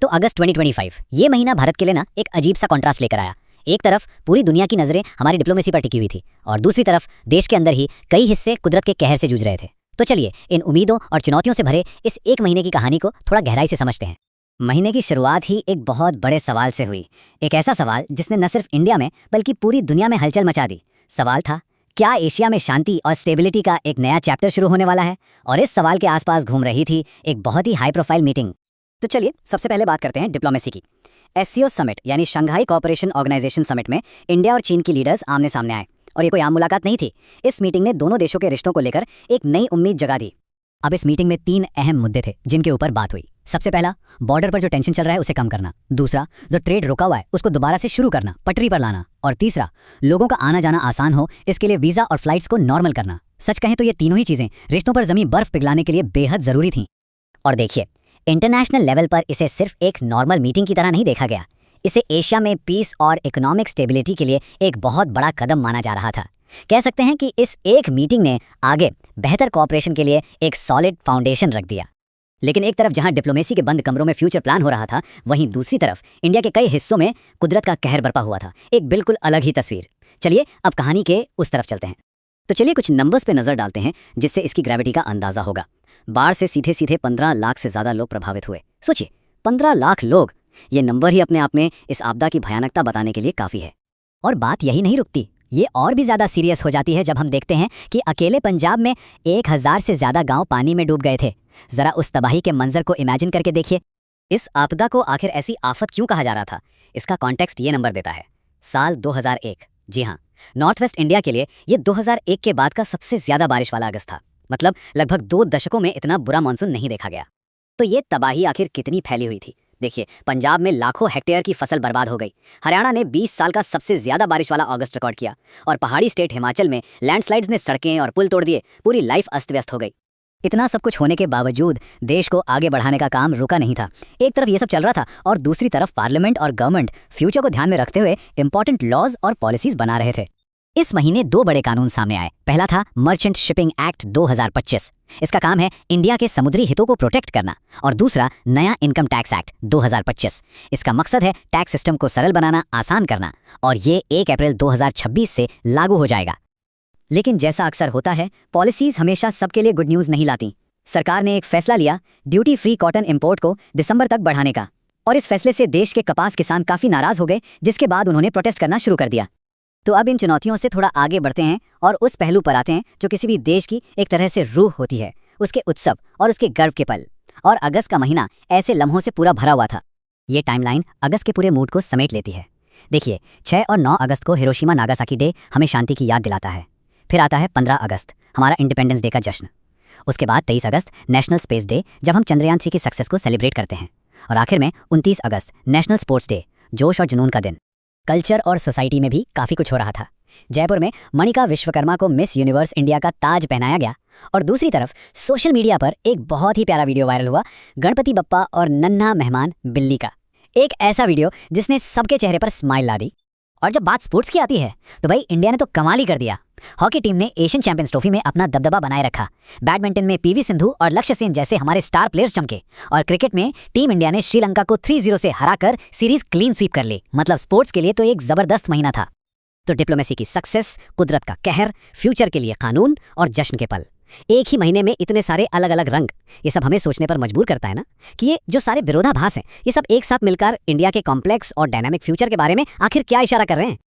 तो अगस्त 2025 ये महीना भारत के लिए ना एक अजीब सा कॉन्ट्रास्ट लेकर आया। एक तरफ पूरी दुनिया की नज़रें हमारी डिप्लोमेसी पर टिकी हुई थी और दूसरी तरफ देश के अंदर ही कई हिस्से कुदरत के कहर से जूझ रहे थे। तो चलिए इन उम्मीदों और चुनौतियों से भरे इस एक महीने की कहानी को थोड़ा गहराई से समझते हैं। महीने की शुरुआत ही एक बहुत बड़े सवाल से हुई। एक ऐसा सवाल जिसने न सिर्फ इंडिया में बल्कि पूरी दुनिया में हलचल मचा दी। सवाल था, क्या एशिया में शांति और स्टेबिलिटी का एक नया चैप्टर शुरू होने वाला है? और इस सवाल के आसपास घूम रही थी एक बहुत ही हाई प्रोफाइल मीटिंग। तो चलिए सबसे पहले बात करते हैं डिप्लोमेसी की। एससीओ समिट यानी शंघाई कोऑपरेशन ऑर्गेनाइजेशन समिट में इंडिया और चीन की लीडर्स आमने सामने आए और ये कोई आम मुलाकात नहीं थी। इस मीटिंग ने दोनों देशों के रिश्तों को लेकर एक नई उम्मीद जगा दी। अब इस मीटिंग में 3 अहम मुद्दे थे जिनके ऊपर बात हुई। सबसे पहला, बॉर्डर पर जो टेंशन चल रहा है उसे कम करना। दूसरा, जो ट्रेड रुका हुआ है उसको दोबारा से शुरू करना, पटरी पर लाना। और तीसरा, लोगों का आना जाना आसान हो, इसके लिए वीजा और फ्लाइट्स को नॉर्मल करना। सच कहें तो ये तीनों ही चीजें रिश्तों पर जमी बर्फ पिघलाने के लिए बेहद जरूरी थीं। और देखिए, इंटरनेशनल लेवल पर इसे सिर्फ एक नॉर्मल मीटिंग की तरह नहीं देखा गया। इसे एशिया में पीस और इकोनॉमिक स्टेबिलिटी के लिए एक बहुत बड़ा कदम माना जा रहा था। कह सकते हैं कि इस एक मीटिंग ने आगे बेहतर कोऑपरेशन के लिए एक सॉलिड फाउंडेशन रख दिया। लेकिन एक तरफ जहां डिप्लोमेसी के बंद कमरों में फ्यूचर प्लान हो रहा था, वहीं दूसरी तरफ इंडिया के कई हिस्सों में कुदरत का कहर बरपा हुआ था। एक बिल्कुल अलग ही तस्वीर। चलिए अब कहानी के उस तरफ चलते हैं। तो चलिए कुछ नंबर्स पे नजर डालते हैं जिससे इसकी ग्रेविटी का अंदाजा होगा। बाढ़ से सीधे सीधे 15 लाख से ज्यादा लोग प्रभावित हुए। सोचिए, 15 लाख लोग। ये नंबर ही अपने आप में इस आपदा की भयानकता बताने के लिए काफी है। और बात यही नहीं रुकती, ये और भी ज्यादा सीरियस हो जाती है जब हम देखते हैं कि अकेले पंजाब में 1000 से ज्यादा गांव पानी में डूब गए थे। जरा उस तबाही के मंजर को इमेजिन करके देखिए। इस आपदा को आखिर ऐसी आफत क्यों कहा जा रहा था? इसका कॉन्टेक्स्ट ये नंबर देता है, साल 2001। जी हाँ, नॉर्थ वेस्ट इंडिया के लिए ये 2001 के बाद का सबसे ज्यादा बारिश वाला अगस्त था। मतलब लगभग 2 दशकों में इतना बुरा मानसून नहीं देखा गया। तो ये तबाही आखिर कितनी फैली हुई थी? देखिए, पंजाब में लाखों हेक्टेयर की फसल बर्बाद हो गई। हरियाणा ने 20 साल का सबसे ज्यादा बारिश वाला अगस्त रिकॉर्ड किया। और पहाड़ी स्टेट हिमाचल में लैंडस्लाइड्स ने सड़कें और पुल तोड़ दिए। पूरी लाइफ अस्त व्यस्त हो गई। इतना सब कुछ होने के बावजूद देश को आगे बढ़ाने का काम रुका नहीं था। एक तरफ ये सब चल रहा था और दूसरी तरफ पार्लियामेंट और गवर्नमेंट फ्यूचर को ध्यान में रखते हुए इंपॉर्टेंट लॉज और पॉलिसीज बना रहे थे। इस महीने 2 बड़े कानून सामने आए। पहला था मर्चेंट शिपिंग एक्ट 2025। इसका काम है इंडिया के समुद्री हितों को प्रोटेक्ट करना। और दूसरा, नया इनकम टैक्स एक्ट 2025। इसका मकसद है टैक्स सिस्टम को सरल बनाना, आसान करना। और ये 1 अप्रैल 2026 से लागू हो जाएगा। लेकिन जैसा अक्सर होता है, पॉलिसीज हमेशा सबके लिए गुड न्यूज़ नहीं लाती। सरकार ने एक फैसला लिया ड्यूटी फ्री कॉटन इंपोर्ट को दिसंबर तक बढ़ाने का। और इस फैसले से देश के कपास किसान काफ़ी नाराज हो गए, जिसके बाद उन्होंने प्रोटेस्ट करना शुरू कर दिया। तो अब इन चुनौतियों से थोड़ा आगे बढ़ते हैं और उस पहलू पर आते हैं जो किसी भी देश की एक तरह से रूह होती है, उसके उत्सव और उसके गर्व के पल। और अगस्त का महीना ऐसे लम्हों से पूरा भरा हुआ था। ये टाइमलाइन अगस्त के पूरे मूड को समेट लेती है। देखिए, 6 और 9 अगस्त को हिरोशिमा नागासाकी डे हमें शांति की याद दिलाता है। फिर आता है 15 अगस्त, हमारा इंडिपेंडेंस डे का जश्न। उसके बाद 23 अगस्त नेशनल स्पेस डे, जब हम चंद्रयान 3 की सक्सेस को सेलिब्रेट करते हैं। और आखिर में 29 अगस्त नेशनल स्पोर्ट्स डे, जोश और जुनून का दिन। कल्चर और सोसाइटी में भी काफ़ी कुछ हो रहा था। जयपुर में मणिका विश्वकर्मा को मिस यूनिवर्स इंडिया का ताज पहनाया गया। और दूसरी तरफ सोशल मीडिया पर एक बहुत ही प्यारा वीडियो वायरल हुआ, गणपति बप्पा और नन्हा मेहमान बिल्ली का। एक ऐसा वीडियो जिसने सबके चेहरे पर स्माइल ला दी। और जब बात स्पोर्ट्स की आती है तो भाई इंडिया ने तो कमाल ही कर दिया। हॉकी टीम ने एशियन चैंपियंस ट्रॉफी में अपना दबदबा बनाए रखा। बैडमिंटन में पीवी सिंधु और लक्ष्य सेन जैसे हमारे स्टार प्लेयर्स चमके। और क्रिकेट में टीम इंडिया ने श्रीलंका को 3-0 से हराकर सीरीज क्लीन स्वीप कर ली। मतलब स्पोर्ट्स के लिए तो एक जबरदस्त महीना था। तो डिप्लोमेसी की सक्सेस, कुदरत का कहर, फ्यूचर के लिए कानून और जश्न के पल। एक ही महीने में इतने सारे अलग अलग रंग, ये सब हमें सोचने पर मजबूर करता है ना कि ये जो सारे विरोधाभास हैं, ये सब एक साथ मिलकर इंडिया के कॉम्प्लेक्स और डायनामिक फ्यूचर के बारे में आखिर क्या इशारा कर रहे हैं।